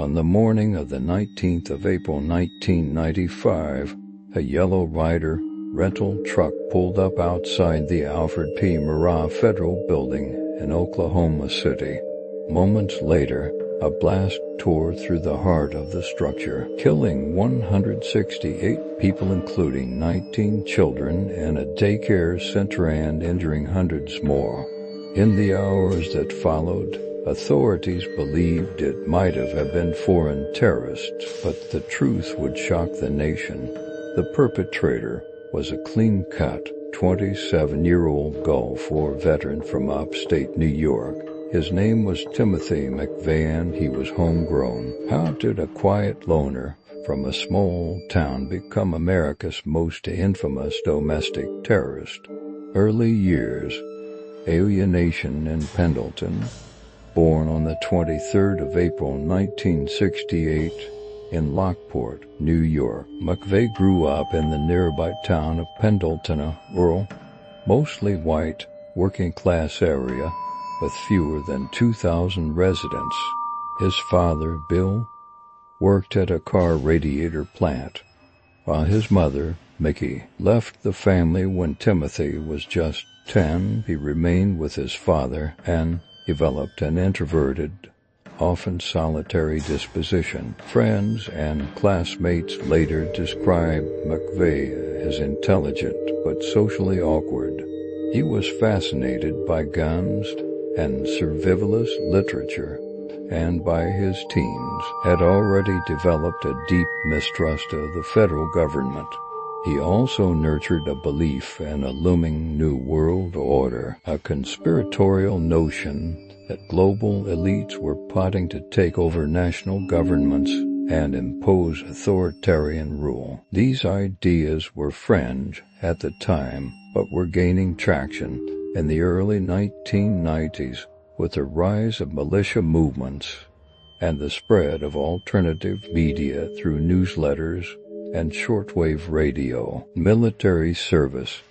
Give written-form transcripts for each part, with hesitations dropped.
On the morning of the 19th of April 1995, a yellow Ryder rental truck pulled up outside the Alfred P. Murrah Federal Building in Oklahoma City. Moments later, a blast tore through the heart of the structure, killing 168 people including 19 children and a daycare center and injuring hundreds more. In the hours that followed, authorities believed it might have been foreign terrorists, but the truth would shock the nation. The perpetrator was a clean-cut, 27-year-old Gulf War veteran from upstate New York. His name was Timothy McVeigh, and he was homegrown. How did a quiet loner from a small town become America's most infamous domestic terrorist? Early years: alienation in Pendleton. Born on the 23rd of April 1968 in Lockport, New York, McVeigh grew up in the nearby town of Pendleton, a rural, mostly white, working-class area with fewer than 2,000 residents. His father, Bill, worked at a car radiator plant, while his mother, Mickey, left the family when Timothy was just 10. He remained with his father and developed an introverted, often solitary disposition. Friends and classmates later described McVeigh as intelligent but socially awkward. He was fascinated by guns and survivalist literature, and by his teens had already developed a deep mistrust of the federal government. He also nurtured a belief in a looming new world order, a conspiratorial notion that global elites were plotting to take over national governments and impose authoritarian rule. These ideas were fringe at the time, but were gaining traction in the early 1990s with the rise of militia movements and the spread of alternative media through newsletters and shortwave radio. Military service.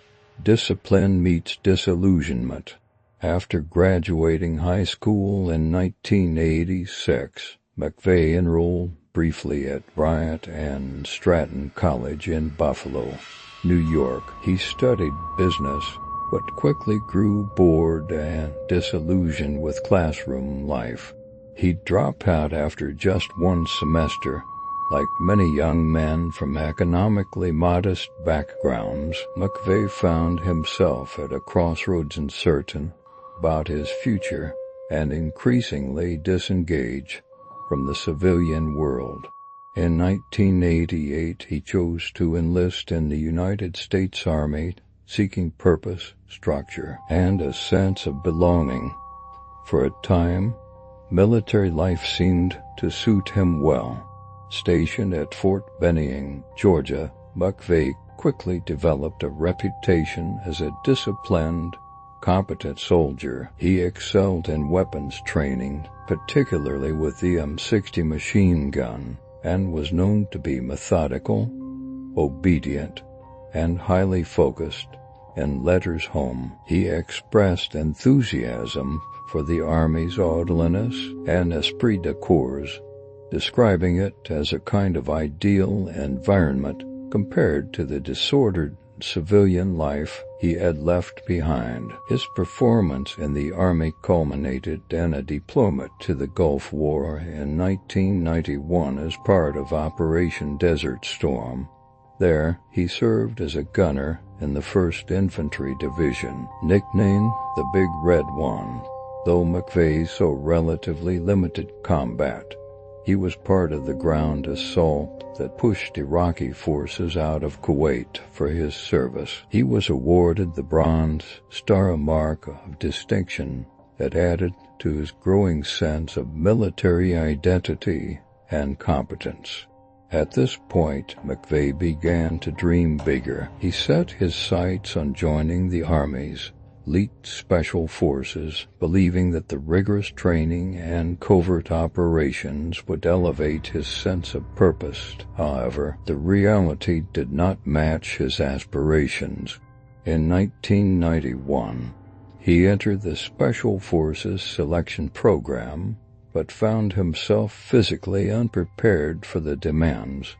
Discipline meets disillusionment. After graduating high school in 1986, McVeigh enrolled briefly at Bryant and Stratton College in Buffalo, New York. He studied business, but quickly grew bored and disillusioned with classroom life. He dropped out after just one semester. Like many young men from economically modest backgrounds, McVeigh found himself at a crossroads, uncertain about his future and increasingly disengaged from the civilian world. In 1988, he chose to enlist in the United States Army, seeking purpose, structure, and a sense of belonging. For a time, military life seemed to suit him well. Stationed at Fort Benning, Georgia, McVeigh quickly developed a reputation as a disciplined, competent soldier. He excelled in weapons training, particularly with the M60 machine gun, and was known to be methodical, obedient, and highly focused. In letters home, he expressed enthusiasm for the Army's orderliness and esprit de corps, describing it as a kind of ideal environment compared to the disordered civilian life he had left behind. His performance in the Army culminated in a deployment to the Gulf War in 1991 as part of Operation Desert Storm. There, he served as a gunner in the 1st Infantry Division, nicknamed the Big Red One. Though McVeigh saw relatively limited combat, he was part of the ground assault that pushed Iraqi forces out of Kuwait for his service. He was awarded the Bronze Star Mark of Distinction that added to his growing sense of military identity and competence. At this point, McVeigh began to dream bigger. He set his sights on joining the Army's elite special forces, believing that the rigorous training and covert operations would elevate his sense of purpose. However, the reality did not match his aspirations. In 1991, he entered the Special Forces Selection Program, but found himself physically unprepared for the demands.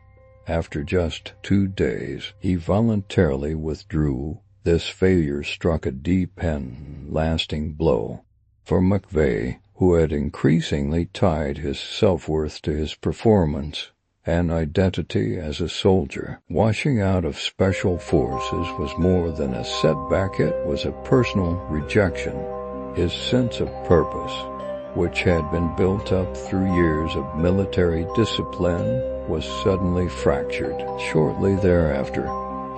After just 2 days, he voluntarily withdrew. This failure struck a deep and lasting blow. For McVeigh, who had increasingly tied his self-worth to his performance and identity as a soldier, washing out of special forces was more than a setback, it was a personal rejection. His sense of purpose, which had been built up through years of military discipline, was suddenly fractured. Shortly thereafter,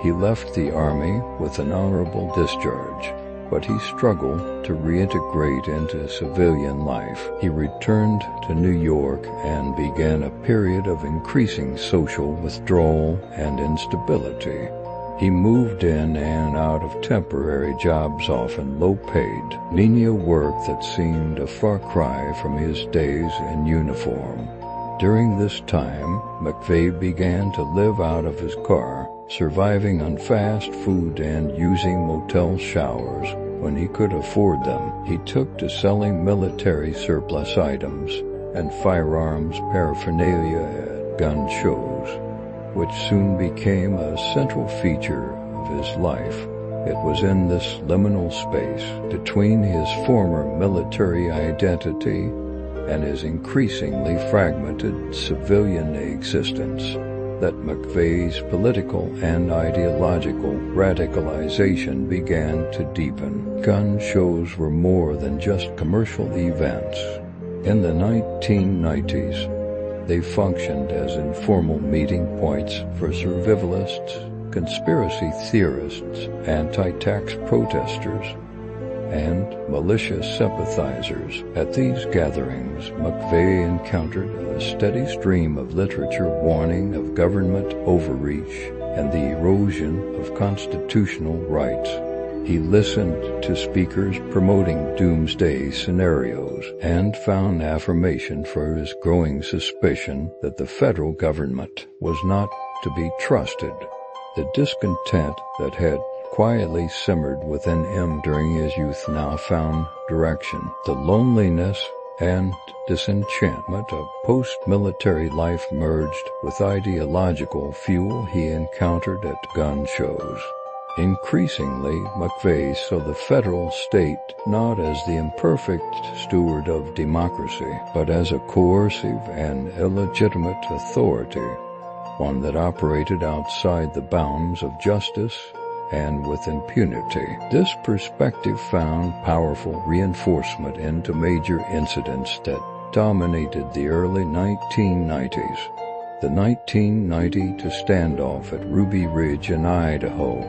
he left the Army with an honorable discharge, but he struggled to reintegrate into civilian life. He returned to New York and began a period of increasing social withdrawal and instability. He moved in and out of temporary jobs, often low-paid, menial work that seemed a far cry from his days in uniform. During this time, McVeigh began to live out of his car, surviving on fast food and using motel showers when he could afford them. He took to selling military surplus items and firearms paraphernalia at gun shows, which soon became a central feature of his life. It was in this liminal space between his former military identity and his increasingly fragmented civilian existence that McVeigh's political and ideological radicalization began to deepen. Gun shows were more than just commercial events. In the 1990s, they functioned as informal meeting points for survivalists, conspiracy theorists, anti-tax protesters, and malicious sympathizers. At these gatherings, McVeigh encountered a steady stream of literature warning of government overreach and the erosion of constitutional rights. He listened to speakers promoting doomsday scenarios and found affirmation for his growing suspicion that the federal government was not to be trusted. The discontent that had quietly simmered within him during his youth now found direction. The loneliness and disenchantment of post-military life merged with ideological fuel he encountered at gun shows. Increasingly, McVeigh saw the federal state not as the imperfect steward of democracy, but as a coercive and illegitimate authority, one that operated outside the bounds of justice and with impunity. This perspective found powerful reinforcement into major incidents that dominated the early 1990s. The 1992 standoff at Ruby Ridge in Idaho,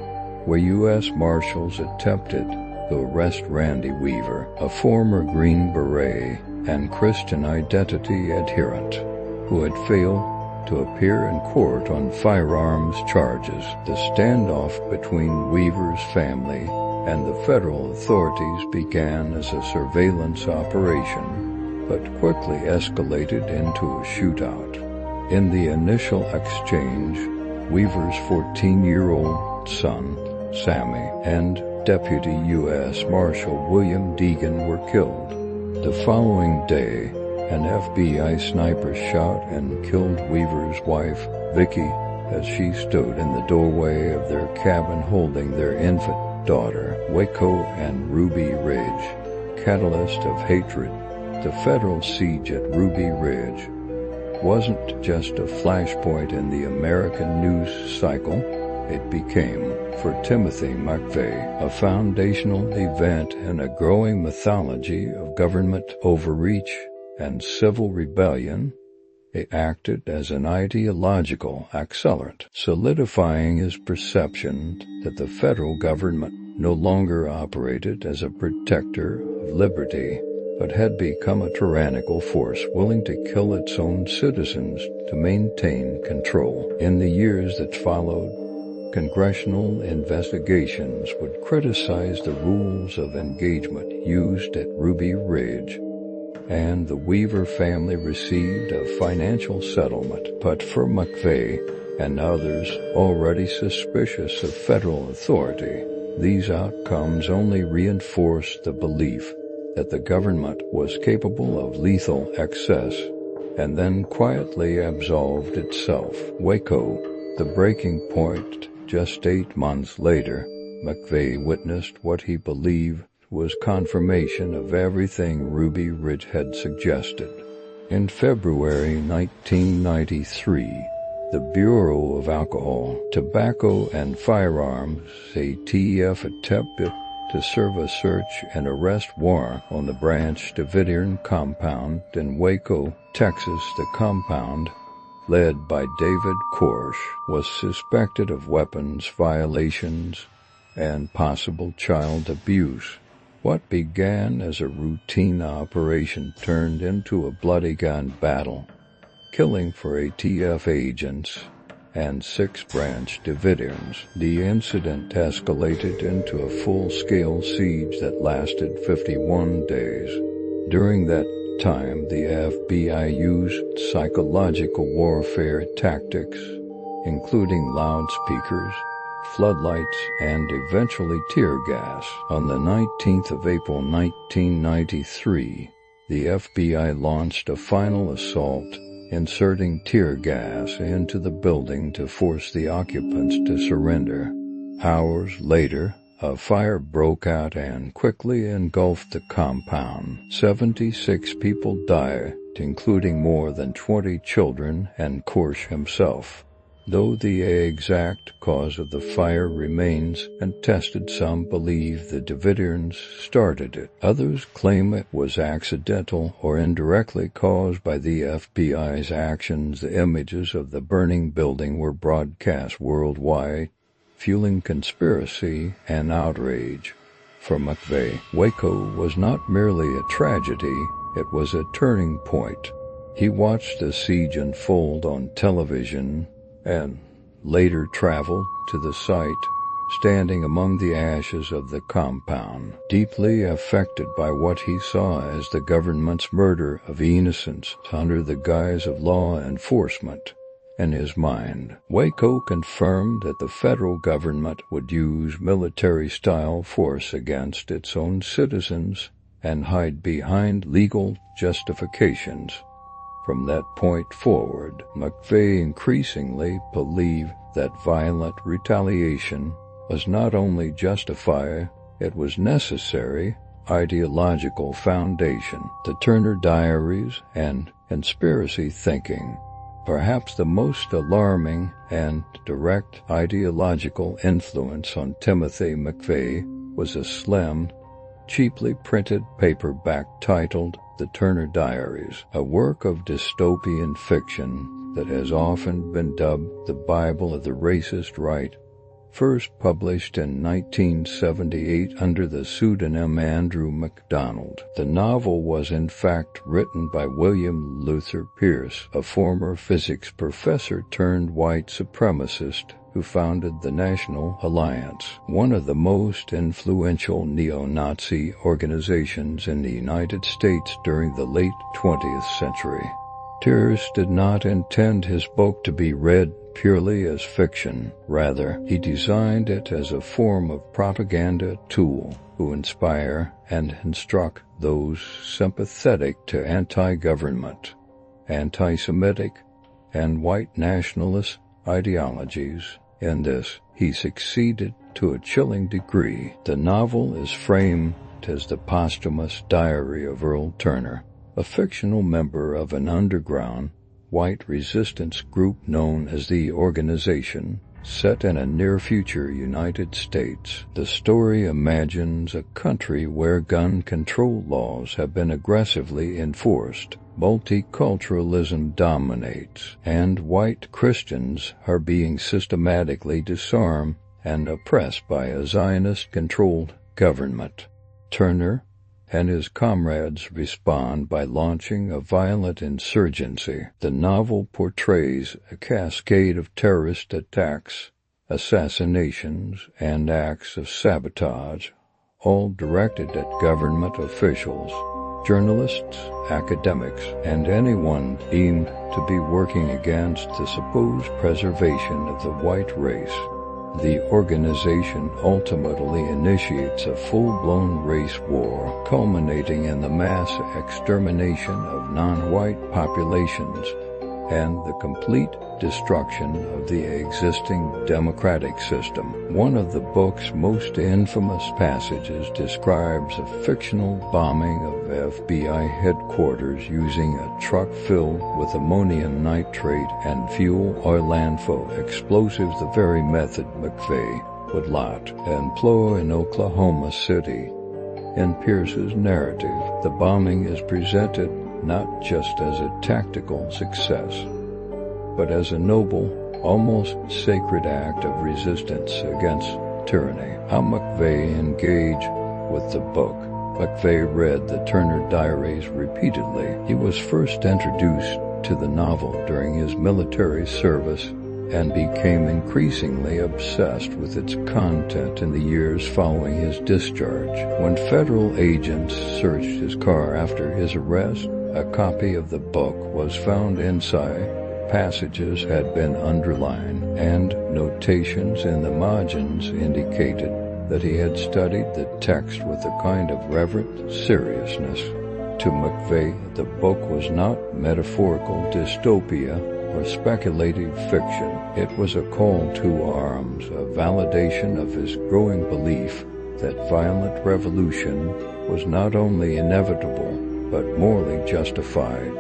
where U.S. Marshals attempted to arrest Randy Weaver, a former Green Beret and Christian identity adherent, who had failed to appear in court on firearms charges. The standoff between Weaver's family and the federal authorities began as a surveillance operation, but quickly escalated into a shootout. In the initial exchange, Weaver's 14-year-old son, Sammy, and Deputy U.S. Marshal William Deegan were killed. The following day, an FBI sniper shot and killed Weaver's wife, Vicky, as she stood in the doorway of their cabin holding their infant daughter. Waco and Ruby Ridge, catalyst of hatred. The federal siege at Ruby Ridge wasn't just a flashpoint in the American news cycle. It became, for Timothy McVeigh, a foundational event in a growing mythology of government overreach and civil rebellion. It acted as an ideological accelerant, solidifying his perception that the federal government no longer operated as a protector of liberty, but had become a tyrannical force willing to kill its own citizens to maintain control. In the years that followed, congressional investigations would criticize the rules of engagement used at Ruby Ridge, and the Weaver family received a financial settlement. But for McVeigh and others already suspicious of federal authority, these outcomes only reinforced the belief that the government was capable of lethal excess, and then quietly absolved itself. Waco, the breaking point. Just 8 months later, McVeigh witnessed what he believed was confirmation of everything Ruby Ridge had suggested. In February 1993, the Bureau of Alcohol, Tobacco and Firearms, ATF, attempted to serve a search and arrest warrant on the Branch Davidian compound in Waco, Texas. The compound, led by David Korsh, was suspected of weapons violations and possible child abuse. What began as a routine operation turned into a bloody gun battle, killing 4 ATF agents and 6 Branch Davidians. The incident escalated into a full-scale siege that lasted 51 days. During that time, the FBI used psychological warfare tactics, including loudspeakers, floodlights, and eventually tear gas. On the 19th of April 1993, the FBI launched a final assault, inserting tear gas into the building to force the occupants to surrender. Hours later, a fire broke out and quickly engulfed the compound. 76 people died, including more than 20 children and Korsh himself. Though the exact cause of the fire remains untested, some believe the Davidians started it. Others claim it was accidental or indirectly caused by the FBI's actions. The images of the burning building were broadcast worldwide, fueling conspiracy and outrage. For McVeigh, Waco was not merely a tragedy, it was a turning point. He watched the siege unfold on television and later traveled to the site, standing among the ashes of the compound, deeply affected by what he saw as the government's murder of innocents under the guise of law enforcement. In his mind, Waco confirmed that the federal government would use military-style force against its own citizens and hide behind legal justifications. From that point forward, McVeigh increasingly believed that violent retaliation was not only justified, it was necessary. Ideological foundation. The Turner Diaries and conspiracy thinking. Perhaps the most alarming and direct ideological influence on Timothy McVeigh was a slim, cheaply printed paperback titled The Turner Diaries, a work of dystopian fiction that has often been dubbed the Bible of the racist right. First published in 1978 under the pseudonym Andrew MacDonald, the novel was in fact written by William Luther Pierce, a former physics professor turned white supremacist who founded the National Alliance, one of the most influential neo-Nazi organizations in the United States during the late 20th century. Pierce did not intend his book to be read purely as fiction. Rather, he designed it as a form of propaganda tool to inspire and instruct those sympathetic to anti-government, anti-Semitic, and white nationalist ideologies. In this, he succeeded to a chilling degree. The novel is framed as the posthumous diary of Earl Turner, a fictional member of an underground white resistance group known as the Organization, set in a near-future United States. The story imagines a country where gun control laws have been aggressively enforced, multiculturalism dominates, and white Christians are being systematically disarmed and oppressed by a Zionist-controlled government. Turner and his comrades respond by launching a violent insurgency. The novel portrays a cascade of terrorist attacks, assassinations, and acts of sabotage, all directed at government officials, journalists, academics, and anyone deemed to be working against the supposed preservation of the white race. The organization ultimately initiates a full-blown race war, culminating in the mass extermination of non-white populations and the complete destruction of the existing democratic system. One of the book's most infamous passages describes a fictional bombing of FBI headquarters using a truck filled with ammonium nitrate and fuel oil landfill explosives, the very method McVeigh would lot employ in Oklahoma City. In Pierce's narrative, the bombing is presented not just as a tactical success, but as a noble, almost sacred act of resistance against tyranny. How McVeigh engaged with the book. McVeigh read the Turner Diaries repeatedly. He was first introduced to the novel during his military service and became increasingly obsessed with its content in the years following his discharge. When federal agents searched his car after his arrest, a copy of the book was found inside. Passages had been underlined, and notations in the margins indicated that he had studied the text with a kind of reverent seriousness. To McVeigh, the book was not metaphorical dystopia or speculative fiction. It was a call to arms, a validation of his growing belief that violent revolution was not only inevitable, but morally justified.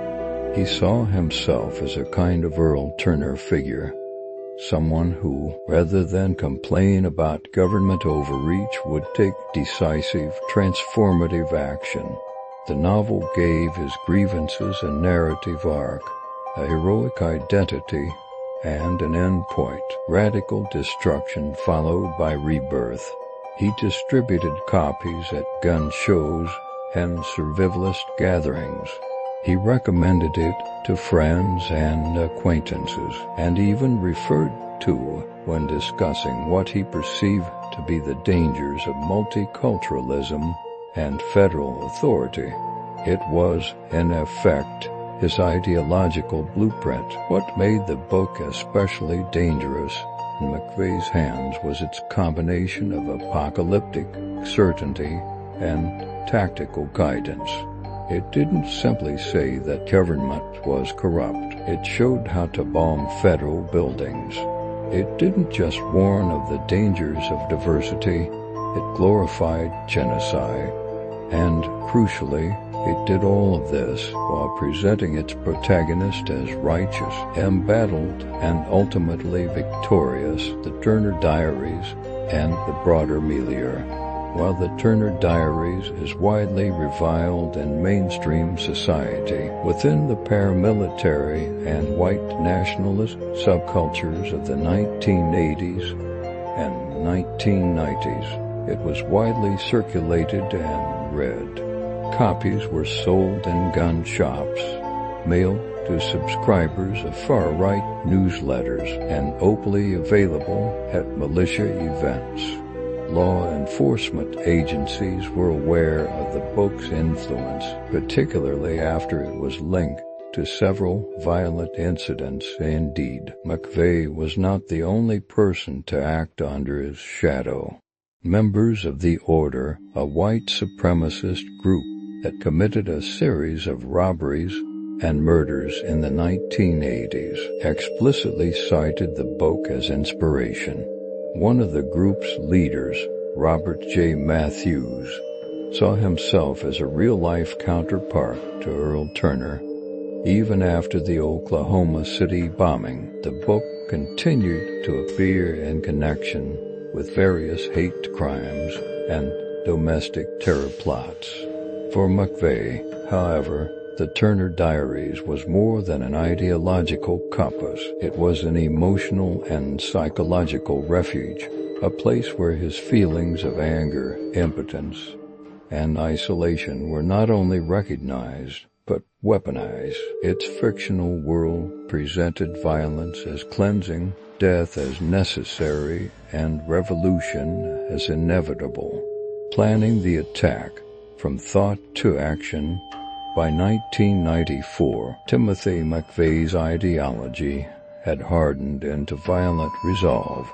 He saw himself as a kind of Earl Turner figure, someone who, rather than complain about government overreach, would take decisive, transformative action. The novel gave his grievances a narrative arc, a heroic identity, and an endpoint: radical destruction followed by rebirth. He distributed copies at gun shows and survivalist gatherings. He recommended it to friends and acquaintances, and even referred to when discussing what he perceived to be the dangers of multiculturalism and federal authority. It was, in effect, his ideological blueprint. What made the book especially dangerous in McVeigh's hands was its combination of apocalyptic certainty and tactical guidance. It didn't simply say that government was corrupt. It showed how to bomb federal buildings. It didn't just warn of the dangers of diversity. It glorified genocide. And, crucially, it did all of this while presenting its protagonist as righteous, embattled, and ultimately victorious. The Turner Diaries and the broader milieu. While the Turner Diaries is widely reviled in mainstream society, within the paramilitary and white nationalist subcultures of the 1980s and 1990s, it was widely circulated and read. Copies were sold in gun shops, mailed to subscribers of far-right newsletters, and openly available at militia events. Law enforcement agencies were aware of the book's influence, particularly after it was linked to several violent incidents. Indeed, McVeigh was not the only person to act under his shadow. Members of the Order, a white supremacist group that committed a series of robberies and murders in the 1980s, explicitly cited the book as inspiration. One of the group's leaders, Robert J. Matthews, saw himself as a real-life counterpart to Earl Turner. Even after the Oklahoma City bombing, the book continued to appear in connection with various hate crimes and domestic terror plots. For McVeigh, however, the Turner Diaries was more than an ideological compass. It was an emotional and psychological refuge, a place where his feelings of anger, impotence, and isolation were not only recognized, but weaponized. Its fictional world presented violence as cleansing, death as necessary, and revolution as inevitable. Planning the attack, from thought to action. By 1994, Timothy McVeigh's ideology had hardened into violent resolve.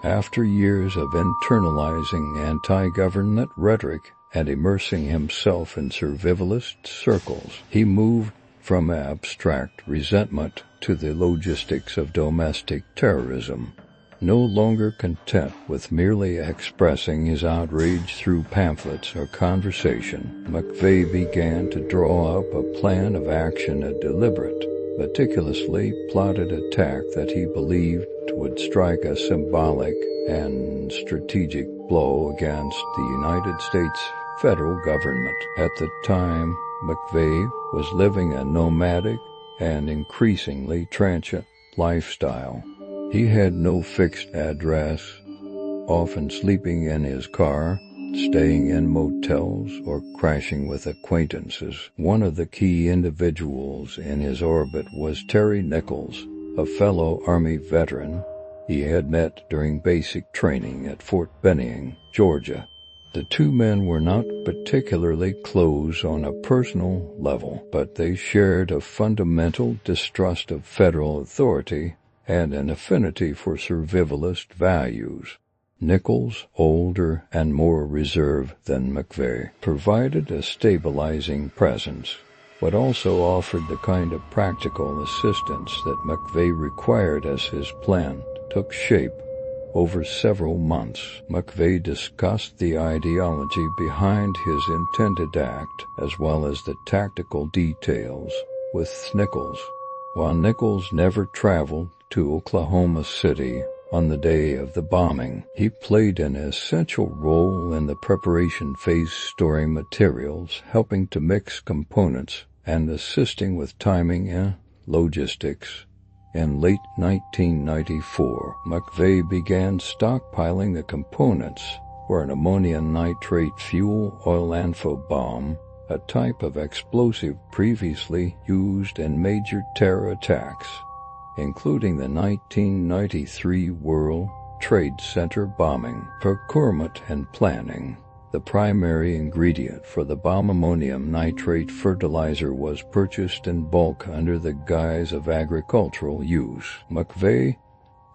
After years of internalizing anti-government rhetoric and immersing himself in survivalist circles, he moved from abstract resentment to the logistics of domestic terrorism. No longer content with merely expressing his outrage through pamphlets or conversation, McVeigh began to draw up a plan of action, a deliberate, meticulously plotted attack that he believed would strike a symbolic and strategic blow against the United States federal government. At the time, McVeigh was living a nomadic and increasingly transient lifestyle. He had no fixed address, often sleeping in his car, staying in motels, or crashing with acquaintances. One of the key individuals in his orbit was Terry Nichols, a fellow Army veteran he had met during basic training at Fort Benning, Georgia. The two men were not particularly close on a personal level, but they shared a fundamental distrust of federal authority and an affinity for survivalist values. Nichols, older and more reserved than McVeigh, provided a stabilizing presence, but also offered the kind of practical assistance that McVeigh required as his plan took shape. Over several months, McVeigh discussed the ideology behind his intended act, as well as the tactical details, with Nichols. While Nichols never traveled to Oklahoma City on the day of the bombing, he played an essential role in the preparation phase, storing materials, helping to mix components, and assisting with timing and logistics. In late 1994, McVeigh began stockpiling the components for an ammonium nitrate fuel oil bomb, a type of explosive previously used in major terror attacks, including the 1993 World Trade Center bombing. Procurement and planning. The primary ingredient for the bomb, ammonium nitrate fertilizer, was purchased in bulk under the guise of agricultural use. McVeigh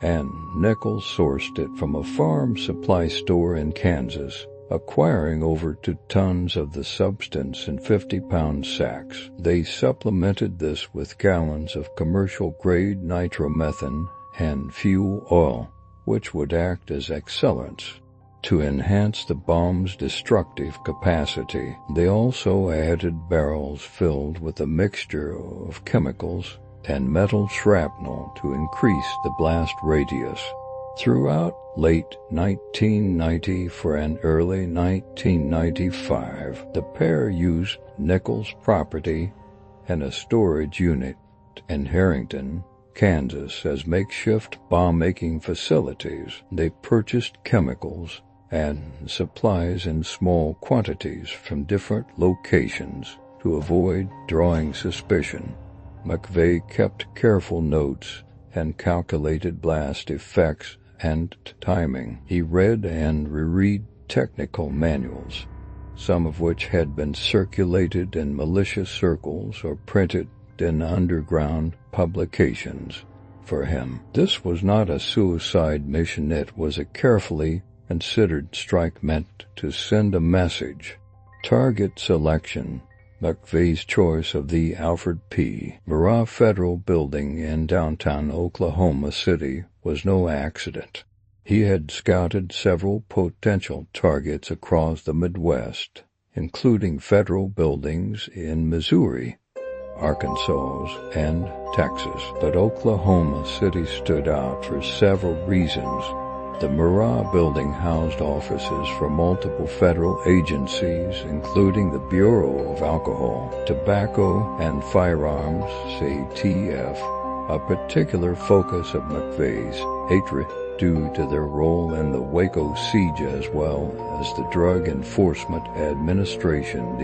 and Nichols sourced it from a farm supply store in Kansas, acquiring over 2 tons of the substance in 50-pound sacks. They supplemented this with gallons of commercial-grade nitromethane and fuel oil, which would act as accelerants to enhance the bomb's destructive capacity. They also added barrels filled with a mixture of chemicals and metal shrapnel to increase the blast radius. Throughout late 1994 and early 1995, the pair used Nichols' property and a storage unit in Harrington, Kansas, as makeshift bomb-making facilities. They purchased chemicals and supplies in small quantities from different locations to avoid drawing suspicion. McVeigh kept careful notes and calculated blast effects and timing. He read and reread technical manuals, some of which had been circulated in militia circles or printed in underground publications. For him, this was not a suicide mission. It was a carefully considered strike meant to send a message. Target selection. McVeigh's choice of the Alfred P. Murrah Federal Building in downtown Oklahoma City was no accident. He had scouted several potential targets across the Midwest, including federal buildings in Missouri, Arkansas, and Texas, but Oklahoma City stood out for several reasons. The Murrah building housed offices for multiple federal agencies, including the Bureau of Alcohol, Tobacco, and Firearms, ATF, a particular focus of McVeigh's hatred due to their role in the Waco siege, as well as the Drug Enforcement Administration,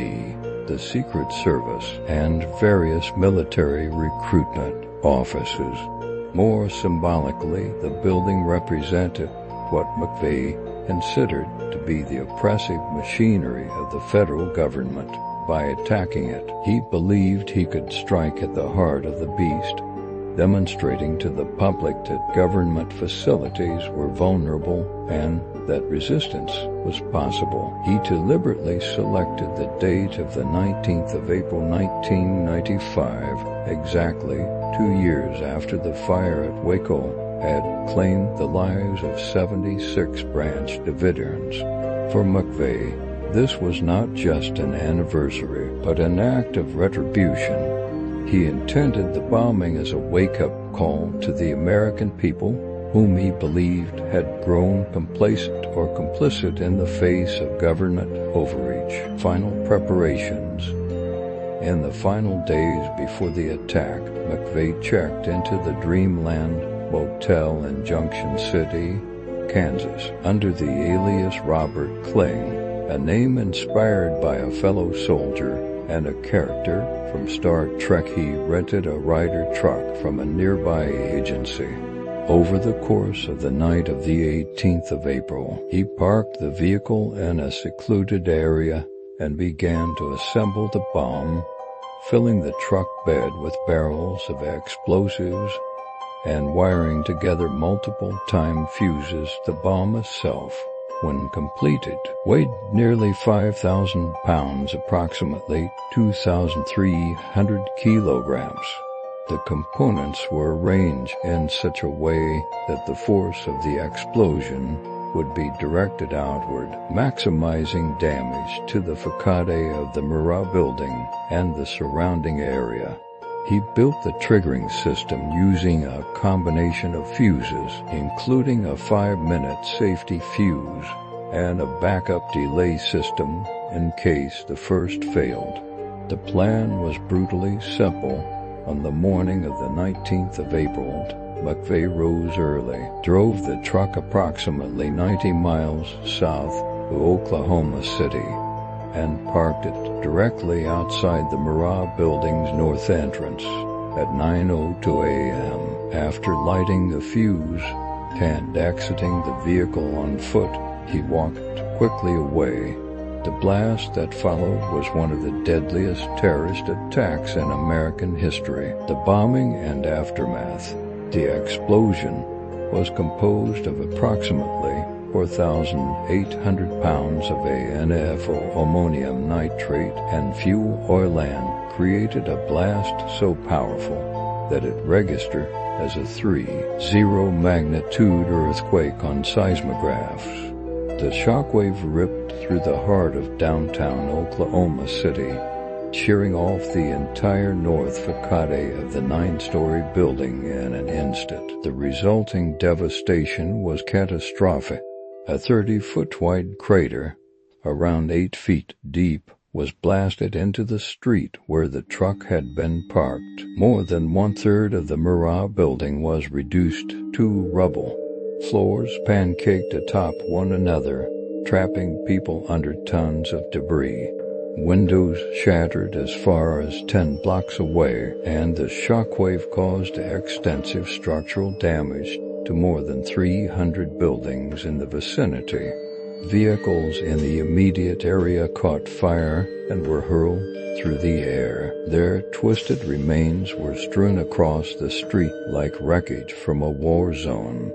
the Secret Service, and various military recruitment offices. More symbolically, the building represented what McVeigh considered to be the oppressive machinery of the federal government. By attacking it, he believed he could strike at the heart of the beast, demonstrating to the public that government facilities were vulnerable and that resistance was possible. He deliberately selected the date of the 19th of April 1995, exactly 2 years after the fire at Waco had claimed the lives of 76 Branch Davidians. For McVeigh, this was not just an anniversary, but an act of retribution. He intended the bombing as a wake-up call to the American people, whom he believed had grown complacent or complicit in the face of government overreach. Final preparations. In the final days before the attack, McVeigh checked into the Dreamland Motel in Junction City, Kansas, under the alias Robert Kling, a name inspired by a fellow soldier and a character from Star Trek. He rented a Ryder truck from a nearby agency. Over the course of the night of the 18th of April, he parked the vehicle in a secluded area and began to assemble the bomb, filling the truck bed with barrels of explosives and wiring together multiple time fuses. The bomb itself, when completed, weighed nearly 5,000 pounds, approximately 2,300 kilograms. The components were arranged in such a way that the force of the explosion would be directed outward, maximizing damage to the facade of the Murat building and the surrounding area. He built the triggering system using a combination of fuses, including a 5-minute safety fuse and a backup delay system in case the first failed. The plan was brutally simple. On the morning of the 19th of April, McVeigh rose early, drove the truck approximately 90 miles south to Oklahoma City, and parked it directly outside the Murat building's north entrance at 9:02 a.m. After lighting the fuse and exiting the vehicle on foot, he walked quickly away. The blast that followed was one of the deadliest terrorist attacks in American history. The bombing and aftermath. The explosion was composed of approximately 4,800 pounds of ANFO, ammonium nitrate, and fuel oil, and created a blast so powerful that it registered as a 3.0 magnitude earthquake on seismographs. The shockwave ripped through the heart of downtown Oklahoma City, shearing off the entire north facade of the 9-story building in an instant. The resulting devastation was catastrophic. A 30-foot wide crater, around 8 feet deep, was blasted into the street where the truck had been parked. More than 1/3 of the Murat building was reduced to rubble. Floors pancaked atop one another, trapping people under tons of debris. Windows shattered as far as 10 blocks away, and the shockwave caused extensive structural damage to more than 300 buildings in the vicinity. Vehicles in the immediate area caught fire and were hurled through the air. Their twisted remains were strewn across the street like wreckage from a war zone.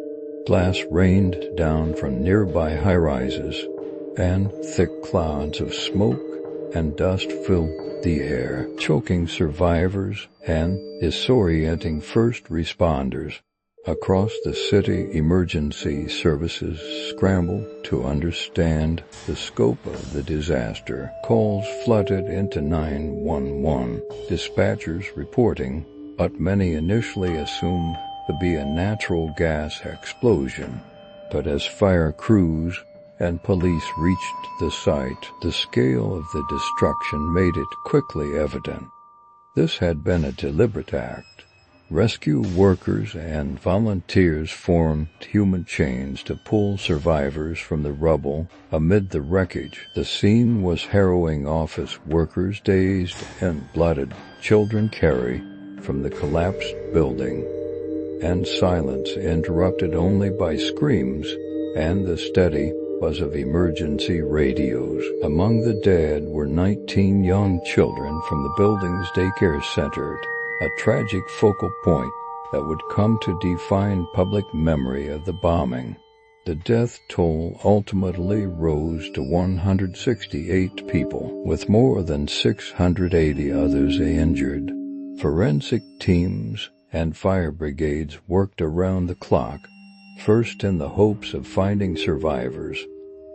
Glass rained down from nearby high-rises, and thick clouds of smoke and dust filled the air, choking survivors and disorienting first responders. Across the city, emergency services scrambled to understand the scope of the disaster. Calls flooded into 911, dispatchers reporting what many initially assumed to be a natural gas explosion. But as fire crews and police reached the site, the scale of the destruction made it quickly evident. This had been a deliberate act. Rescue workers and volunteers formed human chains to pull survivors from the rubble amid the wreckage. The scene was harrowing. Office workers, dazed and blooded, children carried from the collapsed building, and silence interrupted only by screams and the steady buzz of emergency radios. Among the dead were 19 young children from the building's daycare center, a tragic focal point that would come to define public memory of the bombing. The death toll ultimately rose to 168 people, with more than 680 others injured. Forensic teams and fire brigades worked around the clock, first in the hopes of finding survivors,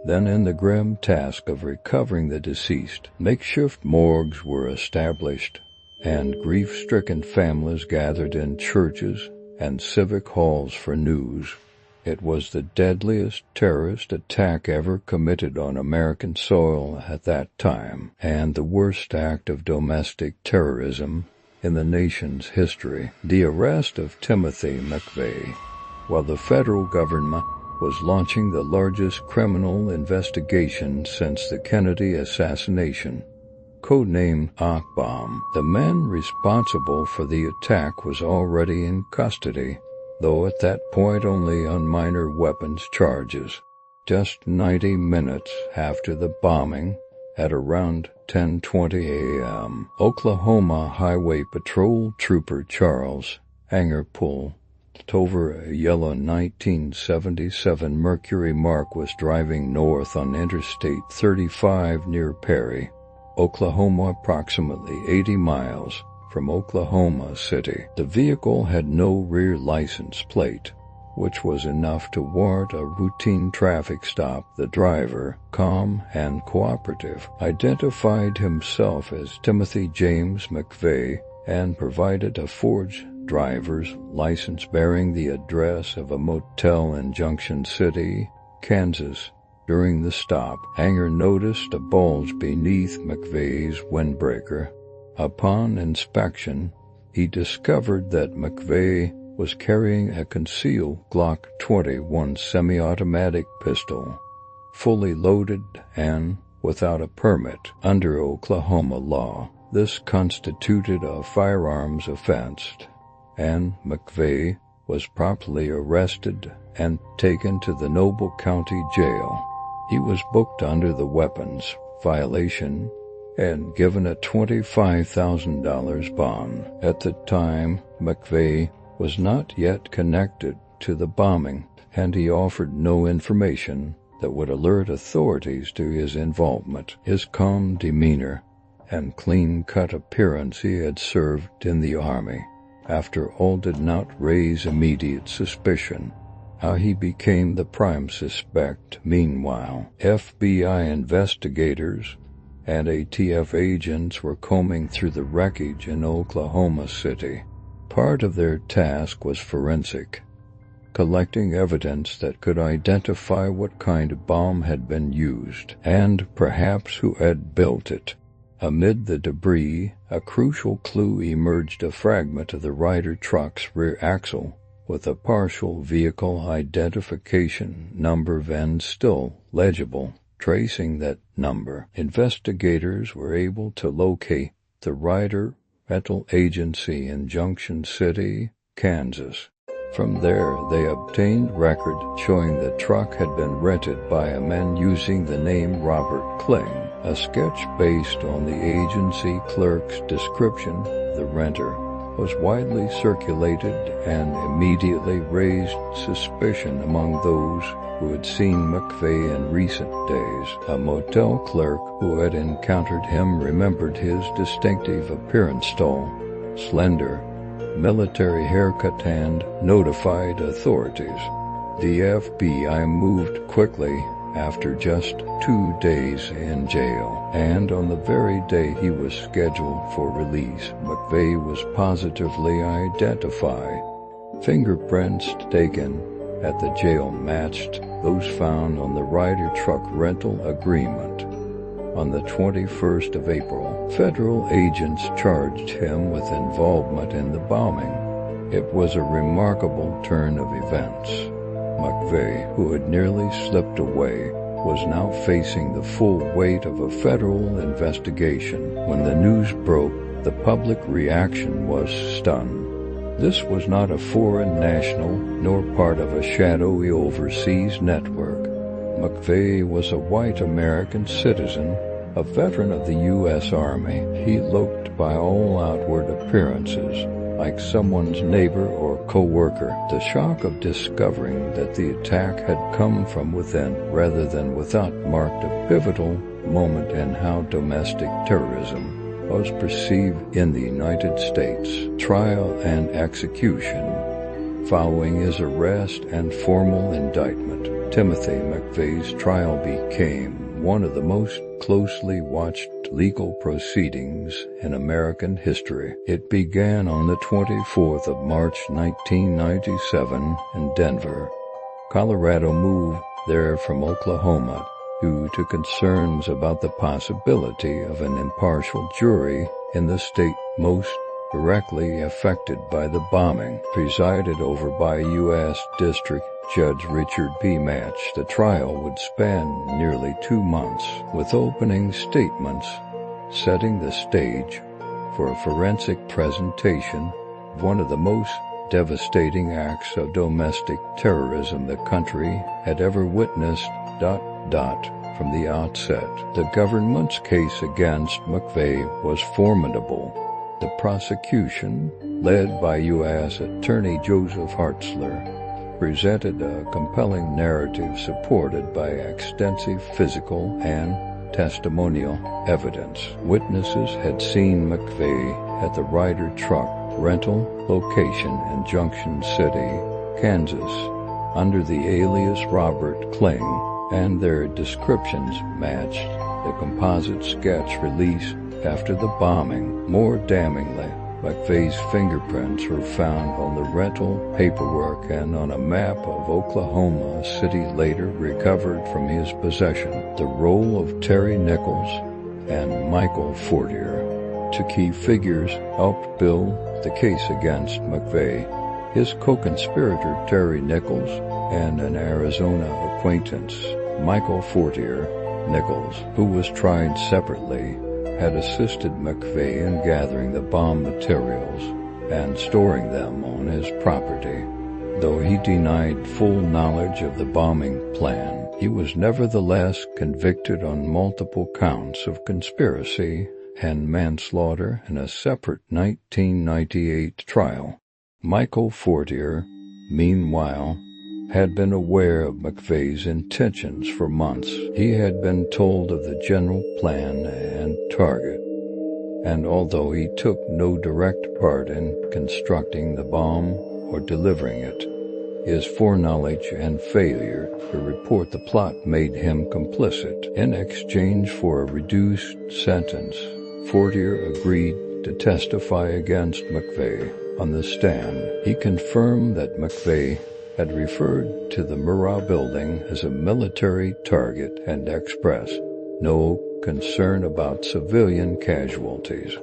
then in the grim task of recovering the deceased. Makeshift morgues were established, and grief-stricken families gathered in churches and civic halls for news. It was the deadliest terrorist attack ever committed on American soil at that time, and the worst act of domestic terrorism in the nation's history. The arrest of Timothy McVeigh. While the federal government was launching the largest criminal investigation since the Kennedy assassination, codenamed Bomb, the man responsible for the attack was already in custody, though at that point only on minor weapons charges. Just 90 minutes after the bombing, at around 10:20 a.m., Oklahoma Highway Patrol Trooper Charles Anger pulled over a yellow 1977 Mercury Mark was driving north on Interstate 35 near Perry, Oklahoma, approximately 80 miles from Oklahoma City. The vehicle had no rear license plate, which was enough to warrant a routine traffic stop. The driver, calm and cooperative, identified himself as Timothy James McVeigh and provided a forged driver's license bearing the address of a motel in Junction City, Kansas. During the stop, Anger noticed a bulge beneath McVeigh's windbreaker. Upon inspection, he discovered that McVeigh was carrying a concealed Glock 21 semi-automatic pistol, fully loaded and without a permit. Under Oklahoma law, this constituted a firearms offense, and McVeigh was promptly arrested and taken to the Noble County Jail. He was booked under the weapons violation and given a $25,000 bond. At the time, McVeigh was not yet connected to the bombing, and he offered no information that would alert authorities to his involvement. His calm demeanor and clean-cut appearance he had served in the Army, after all, did not raise immediate suspicion. How he became the prime suspect, meanwhile, FBI investigators and ATF agents were combing through the wreckage in Oklahoma City. Part of their task was forensic, collecting evidence that could identify what kind of bomb had been used, and perhaps who had built it. Amid the debris, a crucial clue emerged: a fragment of the Ryder truck's rear axle, with a partial vehicle identification number and still legible. Tracing that number, investigators were able to locate the Ryder rental agency in Junction City, Kansas. From there, they obtained record showing the truck had been rented by a man using the name Robert Kling. A sketch based on the agency clerk's description, the renter, was widely circulated and immediately raised suspicion among those who had seen McVeigh in recent days. A motel clerk who had encountered him remembered his distinctive appearance: tall, slender, military haircut, and notified authorities. The FBI moved quickly after just 2 days in jail, and on the very day he was scheduled for release, McVeigh was positively identified. Fingerprints taken at the jail matched those found on the Ryder truck rental agreement. On the 21st of April, federal agents charged him with involvement in the bombing. It was a remarkable turn of events. McVeigh, who had nearly slipped away, was now facing the full weight of a federal investigation. When the news broke, the public reaction was stunned. This was not a foreign national, nor part of a shadowy overseas network. McVeigh was a white American citizen, a veteran of the U.S. Army. He looked, by all outward appearances, like someone's neighbor or co-worker. The shock of discovering that the attack had come from within rather than without marked a pivotal moment in how domestic terrorism was perceived in the United States. Trial and execution. Following his arrest and formal indictment, Timothy McVeigh's trial became one of the most closely watched legal proceedings in American history. It began on the 24th of March 1997 in Denver, Colorado. Moved there from Oklahoma due to concerns about the possibility of an impartial jury in the state most directly affected by the bombing. Presided over by U.S. District Judge Richard P. Match, the trial would span nearly 2 months, with opening statements setting the stage for a forensic presentation of one of the most devastating acts of domestic terrorism the country had ever witnessed. From the outset, the government's case against McVeigh was formidable. The prosecution, led by U.S. Attorney Joseph Hartzler, presented a compelling narrative supported by extensive physical and testimonial evidence. Witnesses had seen McVeigh at the Ryder truck rental location in Junction City, Kansas, under the alias Robert Kling, and their descriptions matched the composite sketch released after the bombing. More damningly, McVeigh's fingerprints were found on the rental paperwork and on a map of Oklahoma City later recovered from his possession. The role of Terry Nichols and Michael Fortier, two key figures, helped build the case against McVeigh. His co-conspirator Terry Nichols and an Arizona acquaintance, Michael Fortier Nichols, who was tried separately, had assisted McVeigh in gathering the bomb materials and storing them on his property. Though he denied full knowledge of the bombing plan, he was nevertheless convicted on multiple counts of conspiracy and manslaughter in a separate 1998 trial. Michael Fortier, meanwhile, had been aware of McVeigh's intentions for months. He had been told of the general plan and target, and although he took no direct part in constructing the bomb or delivering it, his foreknowledge and failure to report the plot made him complicit. In exchange for a reduced sentence, Fortier agreed to testify against McVeigh on the stand. He confirmed that McVeigh had referred to the Murrah building as a military target and expressed no concern about civilian casualties.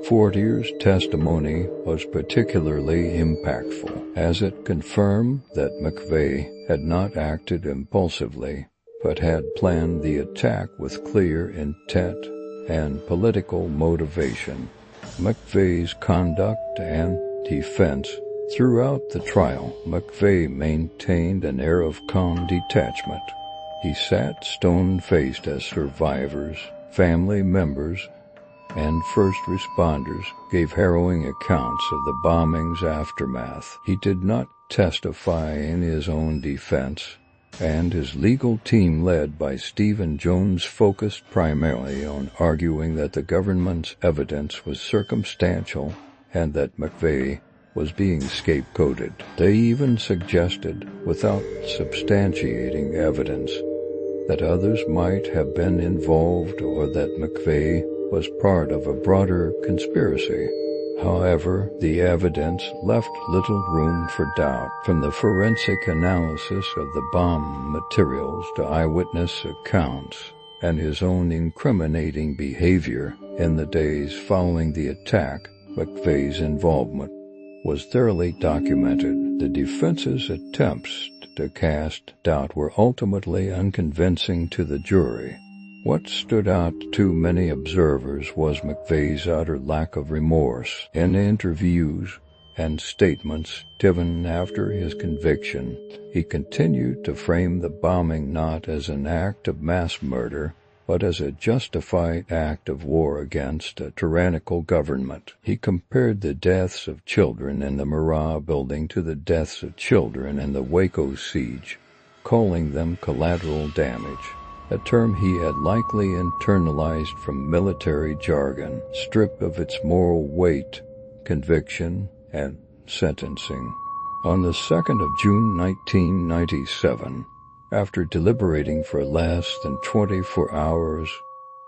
Fortier's testimony was particularly impactful, as it confirmed that McVeigh had not acted impulsively, but had planned the attack with clear intent and political motivation. McVeigh's conduct and defense. Throughout the trial, McVeigh maintained an air of calm detachment. He sat stone-faced as survivors, family members, and first responders gave harrowing accounts of the bombing's aftermath. He did not testify in his own defense, and his legal team led by Stephen Jones focused primarily on arguing that the government's evidence was circumstantial and that McVeigh was being scapegoated. They even suggested, without substantiating evidence, that others might have been involved or that McVeigh was part of a broader conspiracy. However, the evidence left little room for doubt. From the forensic analysis of the bomb materials to eyewitness accounts and his own incriminating behavior in the days following the attack, McVeigh's involvement was thoroughly documented. The defense's attempts to cast doubt were ultimately unconvincing to the jury. What stood out to many observers was McVeigh's utter lack of remorse. In interviews and statements given after his conviction, he continued to frame the bombing not as an act of mass murder, but as a justified act of war against a tyrannical government. He compared the deaths of children in the Murrah building to the deaths of children in the Waco siege, calling them collateral damage, a term he had likely internalized from military jargon, stripped of its moral weight, conviction, and sentencing. On the 2nd of June 1997, after deliberating for less than 24 hours,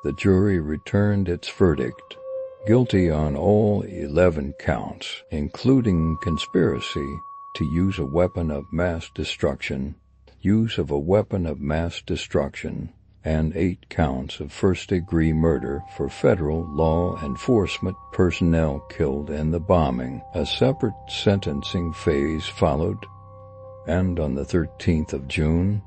the jury returned its verdict, guilty on all 11 counts, including conspiracy to use a weapon of mass destruction, use of a weapon of mass destruction, and 8 counts of first-degree murder for federal law enforcement personnel killed in the bombing. A separate sentencing phase followed, and on the 13th of June,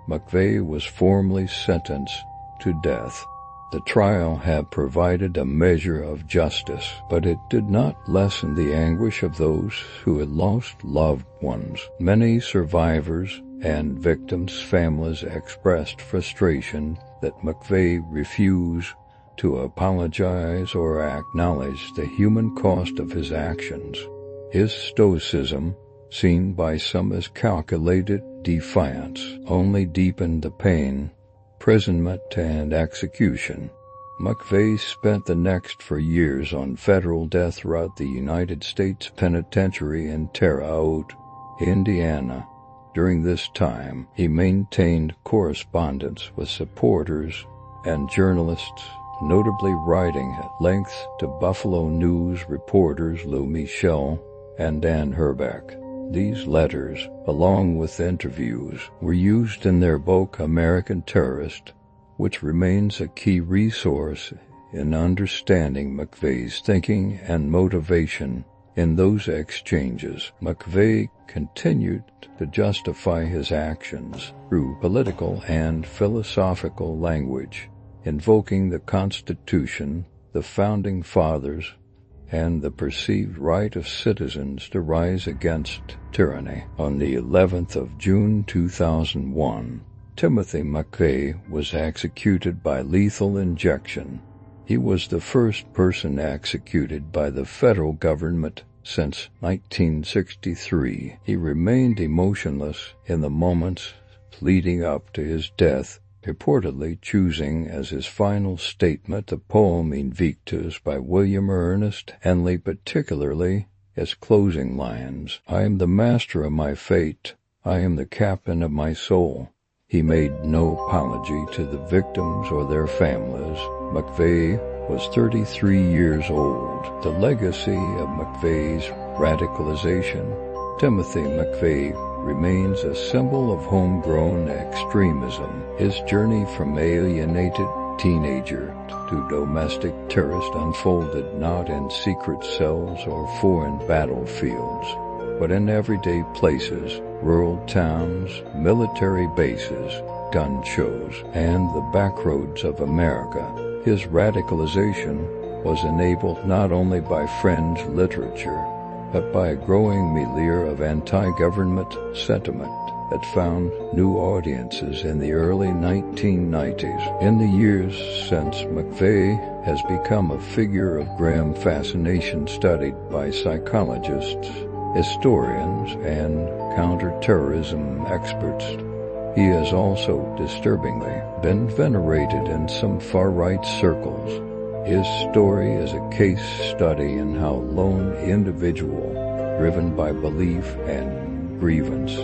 McVeigh was formally sentenced to death. The trial had provided a measure of justice, but it did not lessen the anguish of those who had lost loved ones. Many survivors and victims' families expressed frustration that McVeigh refused to apologize or acknowledge the human cost of his actions. His stoicism, seen by some as calculated defiance, only deepened the pain, imprisonment, and execution. McVeigh spent the next 4 years on federal death row at the United States Penitentiary in Terre Haute, Indiana. During this time, he maintained correspondence with supporters and journalists, notably writing at length to Buffalo News reporters Lou Michel and Dan Herbeck. These letters, along with interviews, were used in their book American Terrorist, which remains a key resource in understanding McVeigh's thinking and motivation. In those exchanges, McVeigh continued to justify his actions through political and philosophical language, invoking the Constitution, the Founding Fathers, and the perceived right of citizens to rise against tyranny. On the 11th of June 2001, Timothy McVeigh was executed by lethal injection. He was the first person executed by the federal government since 1963. He remained emotionless in the moments leading up to his death, reportedly choosing as his final statement the poem Invictus by William Ernest Henley, particularly its closing lines. "I am the master of my fate. I am the captain of my soul." He made no apology to the victims or their families. McVeigh was 33 years old. The legacy of McVeigh's radicalization, Timothy McVeigh remains a symbol of homegrown extremism. His journey from alienated teenager to domestic terrorist unfolded not in secret cells or foreign battlefields, but in everyday places, rural towns, military bases, gun shows, and the backroads of America. His radicalization was enabled not only by fringe literature, but by a growing milieu of anti-government sentiment that found new audiences in the early 1990s. In the years since, McVeigh has become a figure of grim fascination studied by psychologists, historians, and counterterrorism experts. He has also, disturbingly, been venerated in some far-right circles. His story is a case study in how a lone individual, driven by belief and grievance,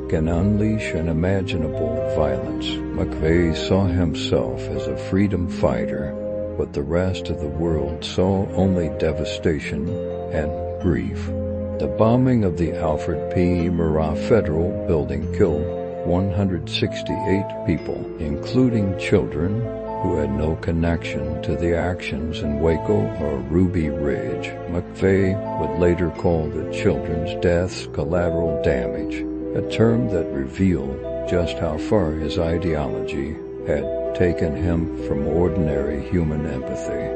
can unleash unimaginable violence. McVeigh saw himself as a freedom fighter, but the rest of the world saw only devastation and grief. The bombing of the Alfred P. Murrah Federal Building killed 168 people, including children who had no connection to the actions in Waco or Ruby Ridge. McVeigh would later call the children's deaths collateral damage, a term that revealed just how far his ideology had taken him from ordinary human empathy.